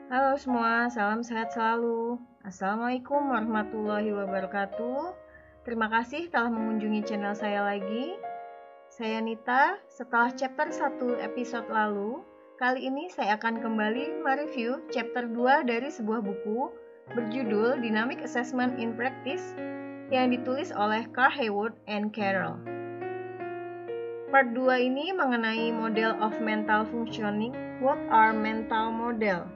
Halo semua, salam sehat selalu. Assalamualaikum warahmatullahi wabarakatuh. Terima kasih telah mengunjungi channel saya lagi. Saya Nita, setelah chapter 1 episode lalu, kali ini saya akan kembali mereview chapter 2 dari sebuah buku berjudul Dynamic Assessment in Practice yang ditulis oleh Carl Haywood and Carroll. Part 2 ini mengenai model of mental functioning. What are mental model?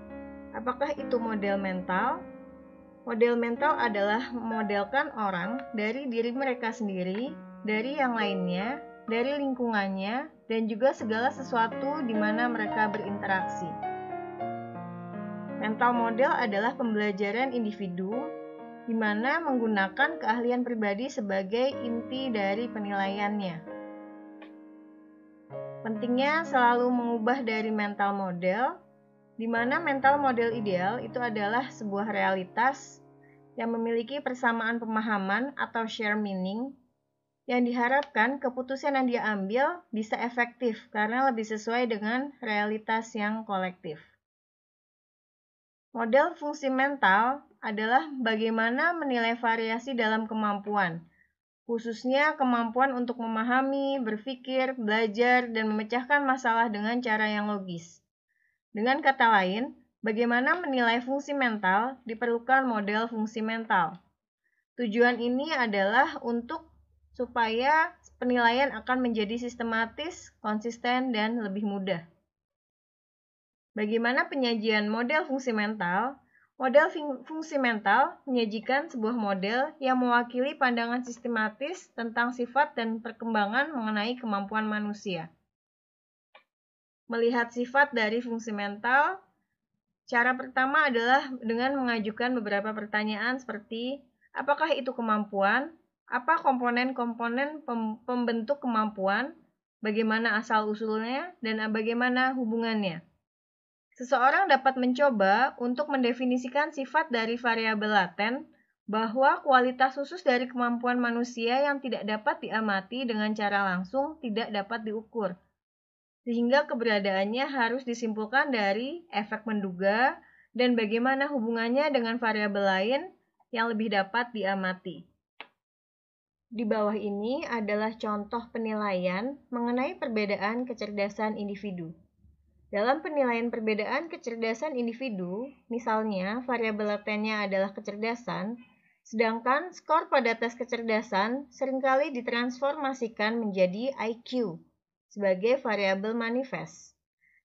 Apakah itu model mental? Model mental adalah memodelkan orang dari diri mereka sendiri, dari yang lainnya, dari lingkungannya, dan juga segala sesuatu di mana mereka berinteraksi. Mental model adalah pembelajaran individu di mana menggunakan keahlian pribadi sebagai inti dari penilaiannya. Pentingnya selalu mengubah dari mental model, di mana mental model ideal itu adalah sebuah realitas yang memiliki persamaan pemahaman atau share meaning, yang diharapkan keputusan yang dia ambil bisa efektif karena lebih sesuai dengan realitas yang kolektif. Model fungsi mental adalah bagaimana menilai variasi dalam kemampuan, khususnya kemampuan untuk memahami, berpikir, belajar, dan memecahkan masalah dengan cara yang logis. Dengan kata lain, bagaimana menilai fungsi mental diperlukan model fungsi mental. Tujuan ini adalah supaya penilaian akan menjadi sistematis, konsisten, dan lebih mudah. Bagaimana penyajian model fungsi mental? Model fungsi mental menyajikan sebuah model yang mewakili pandangan sistematis tentang sifat dan perkembangan mengenai kemampuan manusia. Melihat sifat dari fungsi mental, cara pertama adalah dengan mengajukan beberapa pertanyaan seperti, apakah itu kemampuan? Apa komponen-komponen pembentuk kemampuan? Bagaimana asal-usulnya? Dan bagaimana hubungannya? Seseorang dapat mencoba untuk mendefinisikan sifat dari variabel laten bahwa kualitas khusus dari kemampuan manusia yang tidak dapat diamati dengan cara langsung tidak dapat diukur, sehingga keberadaannya harus disimpulkan dari efek menduga dan bagaimana hubungannya dengan variabel lain yang lebih dapat diamati. Di bawah ini adalah contoh penilaian mengenai perbedaan kecerdasan individu. Dalam penilaian perbedaan kecerdasan individu, misalnya variabel latennya adalah kecerdasan, sedangkan skor pada tes kecerdasan seringkali ditransformasikan menjadi IQ sebagai variabel manifest.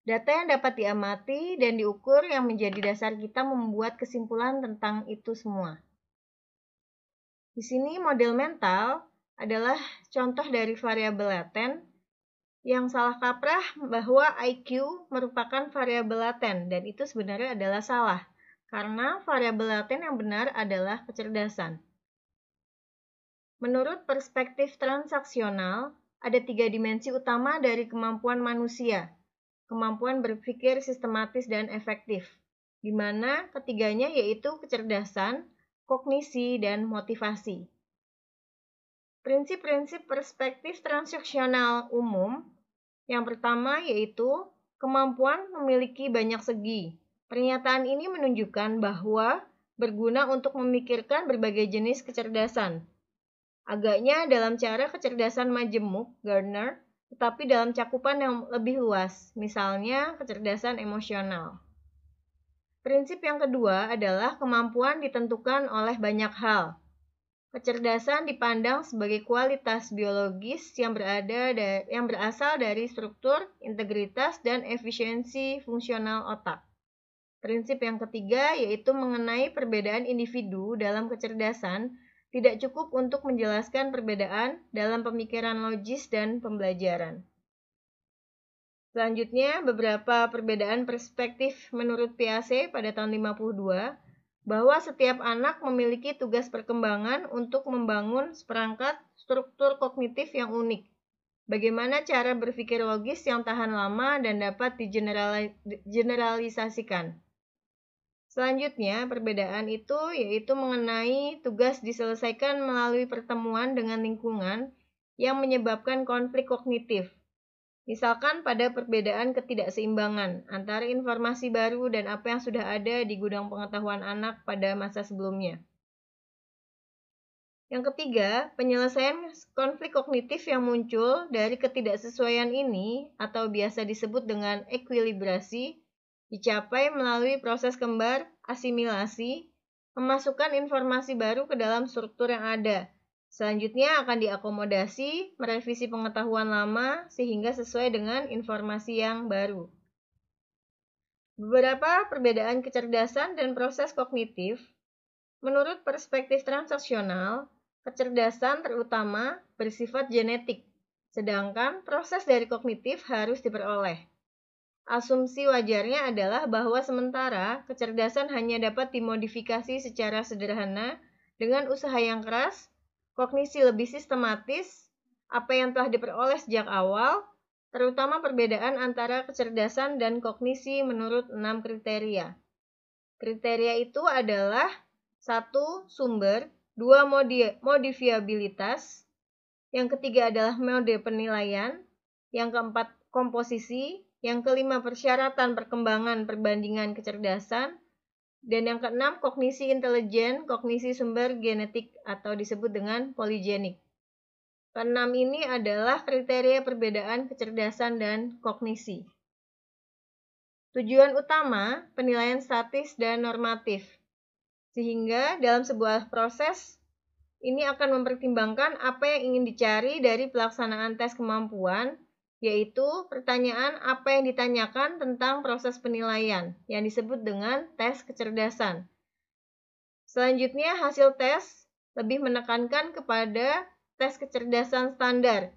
Data yang dapat diamati dan diukur yang menjadi dasar kita membuat kesimpulan tentang itu semua. Di sini model mental adalah contoh dari variabel laten yang salah kaprah bahwa IQ merupakan variabel laten, dan itu sebenarnya adalah salah, karena variabel laten yang benar adalah kecerdasan. Menurut perspektif transaksional, ada 3 dimensi utama dari kemampuan manusia, kemampuan berpikir sistematis dan efektif, di mana ketiganya yaitu kecerdasan, kognisi, dan motivasi. Prinsip-prinsip perspektif transaksional umum yang pertama yaitu kemampuan memiliki banyak segi. Pernyataan ini menunjukkan bahwa berguna untuk memikirkan berbagai jenis kecerdasan. Agaknya dalam cara kecerdasan majemuk, Gardner, tetapi dalam cakupan yang lebih luas, misalnya kecerdasan emosional. Prinsip yang kedua adalah kemampuan ditentukan oleh banyak hal. Kecerdasan dipandang sebagai kualitas biologis yang berasal dari struktur, integritas, dan efisiensi fungsional otak. Prinsip yang ketiga yaitu mengenai perbedaan individu dalam kecerdasan tidak cukup untuk menjelaskan perbedaan dalam pemikiran logis dan pembelajaran. Selanjutnya, beberapa perbedaan perspektif menurut Piaget pada tahun 52 bahwa setiap anak memiliki tugas perkembangan untuk membangun seperangkat struktur kognitif yang unik. Bagaimana cara berpikir logis yang tahan lama dan dapat digeneralisasikan. Selanjutnya, perbedaan itu yaitu mengenai tugas diselesaikan melalui pertemuan dengan lingkungan yang menyebabkan konflik kognitif. Misalkan pada perbedaan ketidakseimbangan antara informasi baru dan apa yang sudah ada di gudang pengetahuan anak pada masa sebelumnya. Yang ketiga, penyelesaian konflik kognitif yang muncul dari ketidaksesuaian ini atau biasa disebut dengan ekuilibrasi dicapai melalui proses kembar asimilasi, memasukkan informasi baru ke dalam struktur yang ada. Selanjutnya akan diakomodasi, merevisi pengetahuan lama sehingga sesuai dengan informasi yang baru. Beberapa perbedaan kecerdasan dan proses kognitif. Menurut perspektif transaksional, kecerdasan terutama bersifat genetik, sedangkan proses dari kognitif harus diperoleh. Asumsi wajarnya adalah bahwa sementara kecerdasan hanya dapat dimodifikasi secara sederhana dengan usaha yang keras, kognisi lebih sistematis, apa yang telah diperoleh sejak awal, terutama perbedaan antara kecerdasan dan kognisi menurut 6 kriteria. Kriteria itu adalah 1. Sumber, 2. Modifiabilitas, yang ketiga adalah mode penilaian, yang keempat komposisi, yang kelima persyaratan perkembangan perbandingan kecerdasan, dan yang keenam kognisi intelijen, kognisi sumber genetik atau disebut dengan poligenik. Keenam ini adalah kriteria perbedaan kecerdasan dan kognisi. Tujuan utama penilaian statis dan normatif. Sehingga dalam sebuah proses ini akan mempertimbangkan apa yang ingin dicari dari pelaksanaan tes kemampuan, yaitu pertanyaan apa yang ditanyakan tentang proses penilaian yang disebut dengan tes kecerdasan. Selanjutnya, hasil tes lebih menekankan kepada tes kecerdasan standar,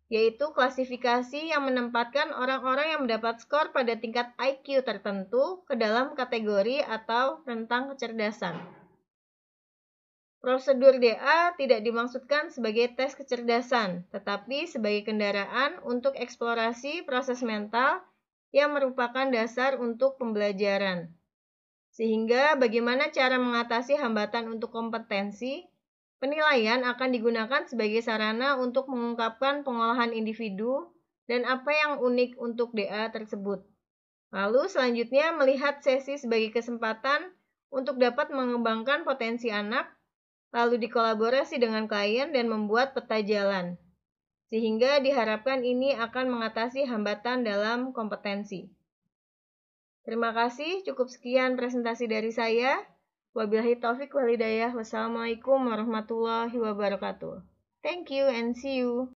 yaitu klasifikasi yang menempatkan orang-orang yang mendapat skor pada tingkat IQ tertentu ke dalam kategori atau rentang kecerdasan. Prosedur DA tidak dimaksudkan sebagai tes kecerdasan, tetapi sebagai kendaraan untuk eksplorasi proses mental yang merupakan dasar untuk pembelajaran. Sehingga bagaimana cara mengatasi hambatan untuk kompetensi, penilaian akan digunakan sebagai sarana untuk mengungkapkan pengolahan individu dan apa yang unik untuk DA tersebut. Lalu selanjutnya melihat sesi sebagai kesempatan untuk dapat mengembangkan potensi anak, lalu dikolaborasi dengan klien dan membuat peta jalan. Sehingga diharapkan ini akan mengatasi hambatan dalam kompetensi. Terima kasih, cukup sekian presentasi dari saya. Wabillahi taufik wal hidayah. Wassalamualaikum warahmatullahi wabarakatuh. Thank you and see you.